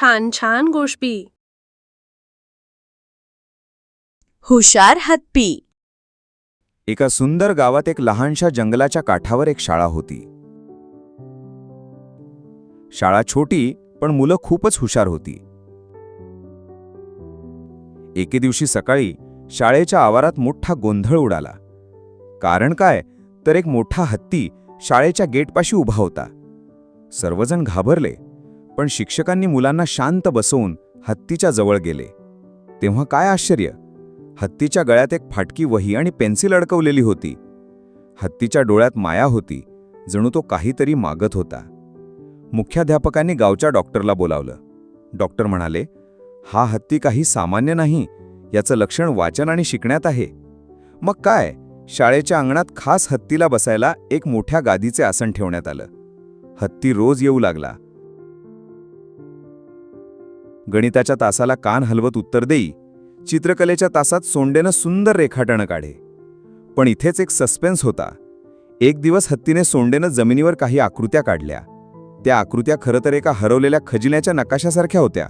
छान छान गोष्टी. हुशार हत्ती. एका सुंदर गावात एक लहानशा जंगलाच्या काठावर एक शाळा होती. शाळा छोटी पण मुलं खूपच हुशार होती. एके दिवशी सकाळी शाळेच्या आवारात मोठा गोंधळ उडाला. कारण काय तर एक मोठा हत्ती शाळेच्या गेटपाशी उभा होता. सर्वजण घाबरले, पण शिक्षकांनी मुलांना शांत बसवून हत्तीच्या जवळ गेले. तेव्हा काय आश्चर्य, हत्तीच्या गळ्यात एक फाटकी वही आणि पेन्सिल अडकवलेली होती. हत्तीच्या डोळ्यात माया होती, जणू तो काहीतरी मागत होता. मुख्याध्यापकांनी गावच्या डॉक्टरला बोलावलं. डॉक्टर म्हणाले, हा हत्ती काही सामान्य नाही, याचं लक्षण वाचन आणि शिकण्यात आहे. मग काय, शाळेच्या अंगणात खास हत्तीला बसायला एक मोठ्या गादीचे आसन ठेवण्यात आलं. हत्ती रोज येऊ लागला. गणिताच्या तासाला कान हलवत उत्तर देई, चित्रकलेच्या तासात सोंडेनं सुंदर रेखाटनं काढे. पण इथेच एक सस्पेन्स होता. एक दिवस हत्तीने सोंडेनं जमिनीवर काही आकृत्या काढल्या. त्या आकृत्या खरं तर एका हरवलेल्या खजिन्याच्या नकाशासारख्या होत्या.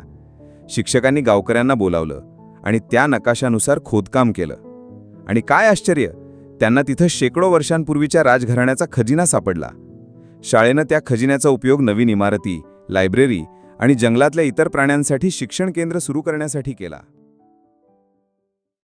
शिक्षकांनी गावकऱ्यांना बोलावलं आणि त्या नकाशानुसार खोदकाम केलं. आणि काय आश्चर्य, त्यांना तिथं शेकडो वर्षांपूर्वीच्या राजघराण्याचा खजिना सापडला. शाळेनं त्या खजिन्याचा उपयोग नवीन इमारती, लायब्ररी आणि जंगलातल्या इतर प्राण्यांसाठी शिक्षण केंद्र सुरू करण्यासाठी केला.